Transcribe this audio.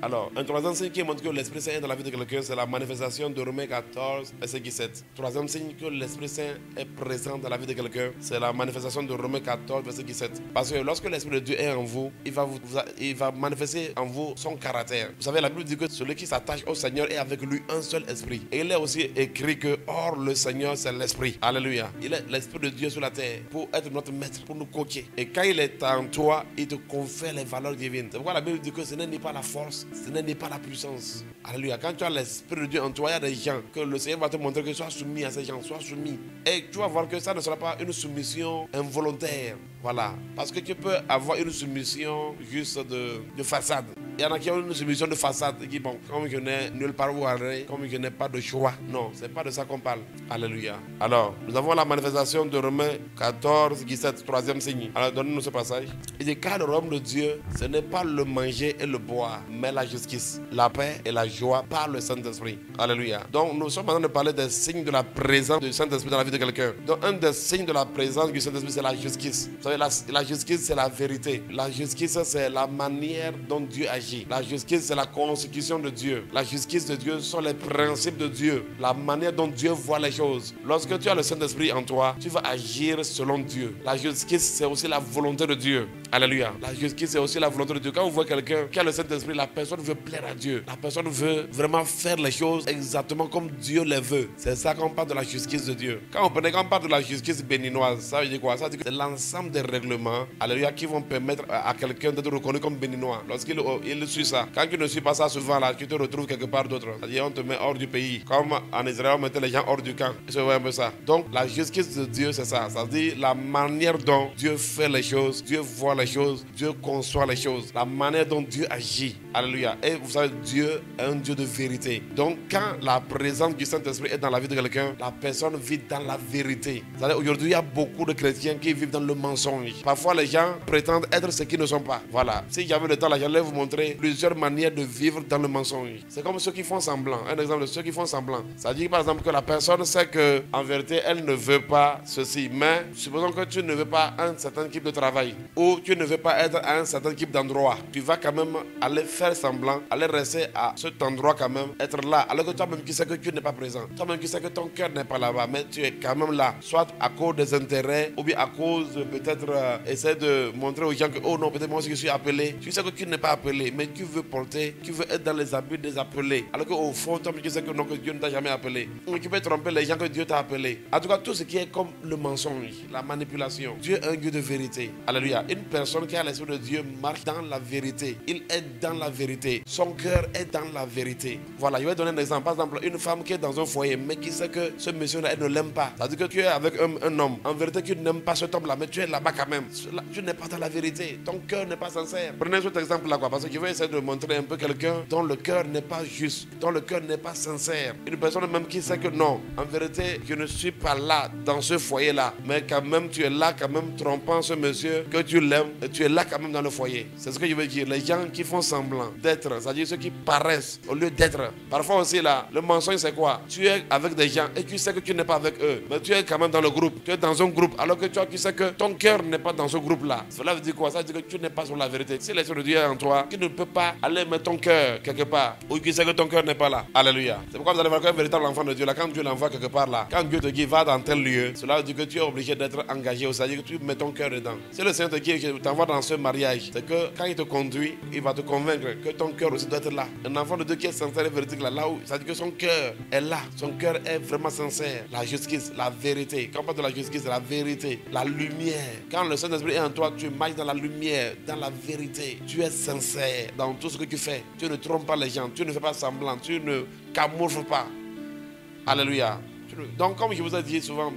Alors, un troisième signe qui montre que l'Esprit Saint est dans la vie de quelqu'un, c'est la manifestation de Romains 14, verset 7. Troisième signe que l'Esprit Saint est présent dans la vie de quelqu'un, c'est la manifestation de Romains 14, verset 7. Parce que lorsque l'Esprit de Dieu est en vous, il va manifester en vous son caractère. Vous savez, la Bible dit que celui qui s'attache au Seigneur est avec lui un seul esprit. Et il est aussi écrit que, or, le Seigneur, c'est l'Esprit. Alléluia. Il est l'Esprit de Dieu sur la terre pour être notre maître, pour nous coacher. Et quand il est en toi, il te confère les valeurs divines. C'est pourquoi la Bible dit que ce n'est pas la force, ce n'est pas la puissance. Alléluia. Quand tu as l'Esprit de Dieu en toi, il y a des gens que le Seigneur va te montrer que sois soumis à ces gens, sois soumis. Et tu vas voir que ça ne sera pas une soumission involontaire. Voilà. Parce que tu peux avoir une soumission juste de façade. Il y en a qui ont une soumission de façade qui, bon, comme je n'ai nulle part où aller, comme je n'ai pas de choix. Non, c'est pas de ça qu'on parle. Alléluia. Alors, nous avons la manifestation de Romains 14, 17, troisième signe. Alors, donnez-nous ce passage. Il dit, car le royaume de Dieu, ce n'est pas le manger et le boire, mais la justice, la paix et la joie par le Saint-Esprit. Alléluia. Donc, nous sommes en train de parler des signes de la présence du Saint-Esprit dans la vie de quelqu'un. Donc, un des signes de la présence du Saint-Esprit, c'est la justice. Vous savez, la justice, c'est la vérité. La justice, c'est la manière dont Dieu agit. La justice, c'est la constitution de Dieu. La justice de Dieu sont les principes de Dieu. La manière dont Dieu voit les choses. Lorsque tu as le Saint-Esprit en toi, tu vas agir selon Dieu. La justice, c'est aussi la volonté de Dieu. Alléluia. La justice, c'est aussi la volonté de Dieu. Quand on voit quelqu'un qui a le Saint-Esprit, la personne veut plaire à Dieu. La personne veut vraiment faire les choses exactement comme Dieu les veut. C'est ça qu'on parle de la justice de Dieu. Quand on parle de la justice béninoise, ça veut dire quoi? Ça veut dire que c'est l'ensemble des règlements, alléluia, qui vont permettre à quelqu'un d'être reconnu comme béninois. Lorsqu'il suit ça. Quand tu ne suis pas ça souvent là, tu te retrouves quelque part d'autre. C'est-à-dire on te met hors du pays. Comme en Israël, on mettait les gens hors du camp. C'est un peu ça. Donc la justice de Dieu, c'est ça. Ça veut dire la manière dont Dieu fait les choses, Dieu voit les choses, Dieu conçoit les choses. La manière dont Dieu agit. Alléluia. Et vous savez, Dieu est un Dieu de vérité. Donc quand la présence du Saint-Esprit est dans la vie de quelqu'un, la personne vit dans la vérité. C'est-à-dire aujourd'hui, il y a beaucoup de chrétiens qui vivent dans le mensonge. Parfois, les gens prétendent être ce qu'ils ne sont pas. Voilà. Si j'avais le temps, là, j'allais vous montrer plusieurs manières de vivre dans le mensonge. C'est comme ceux qui font semblant. Un exemple de ceux qui font semblant. Ça dit par exemple que la personne sait que en vérité elle ne veut pas ceci, mais supposons que tu ne veux pas un certain type de travail ou tu ne veux pas être à un certain type d'endroit. Tu vas quand même aller faire semblant, aller rester à cet endroit quand même, être là, alors que toi-même qui sais que tu n'es pas présent. Toi-même qui sais que ton cœur n'est pas là-bas, mais tu es quand même là. Soit à cause des intérêts ou bien à cause peut-être essayer de montrer aux gens que oh non, peut-être moi aussi je suis appelé. Tu sais que tu n'es pas appelé, mais tu veux porter, tu veux être dans les habits des appelés. Alors qu'au fond, toi, tu sais que non, que Dieu ne t'a jamais appelé. Ou tu peux tromper les gens que Dieu t'a appelé. En tout cas, tout ce qui est comme le mensonge, la manipulation. Dieu est un Dieu de vérité. Alléluia. Une personne qui a l'Esprit de Dieu marche dans la vérité. Il est dans la vérité. Son cœur est dans la vérité. Voilà, je vais donner un exemple. Par exemple, une femme qui est dans un foyer, mais qui sait que ce monsieur-là, elle ne l'aime pas. C'est-à-dire que tu es avec un homme. En vérité, tu n'aimes pas cet homme-là, mais tu es là-bas quand même. Tu n'es pas dans la vérité. Ton cœur n'est pas sincère. Prenez cet exemple-là, quoi, parce que je vais essayer de montrer un peu quelqu'un dont le cœur n'est pas juste, dont le cœur n'est pas sincère. Une personne même qui sait que non, en vérité, je ne suis pas là, dans ce foyer-là. Mais quand même, tu es là, quand même, trompant ce monsieur, que tu l'aimes, et tu es là quand même dans le foyer. C'est ce que je veux dire. Les gens qui font semblant d'être, c'est-à-dire ceux qui paraissent au lieu d'être. Parfois aussi, là, le mensonge, c'est quoi? Tu es avec des gens et tu sais que tu n'es pas avec eux. Mais tu es quand même dans le groupe. Tu es dans un groupe, alors que tu sais que ton cœur n'est pas dans ce groupe-là. Cela veut dire quoi? Ça veut dire que tu n'es pas sur la vérité. Si l'Esprit de Dieu est en toi, tu ne peux pas aller mettre ton cœur quelque part où tu sais que ton cœur n'est pas là. Alléluia. C'est pourquoi vous allez voir qu'un véritable enfant de Dieu, là, quand Dieu l'envoie quelque part là, quand Dieu te dit va dans tel lieu, cela veut dire que tu es obligé d'être engagé, c'est-à-dire que tu mets ton cœur dedans. Si le Seigneur te dit que t'envoie dans ce mariage, c'est que quand il te conduit, il va te convaincre que ton cœur aussi doit être là. Un enfant de Dieu qui est sincère et véridique là où, ça veut dire que son cœur est là, son cœur est vraiment sincère. La justice, la vérité. Quand on parle de la justice, la vérité, la lumière. Quand le Saint-Esprit est en toi, tu marches dans la lumière, dans la vérité. Tu es sincère dans tout ce que tu fais. Tu ne trompes pas les gens, tu ne fais pas semblant, tu ne camoufles pas. Alléluia. Donc comme je vous ai dit souvent,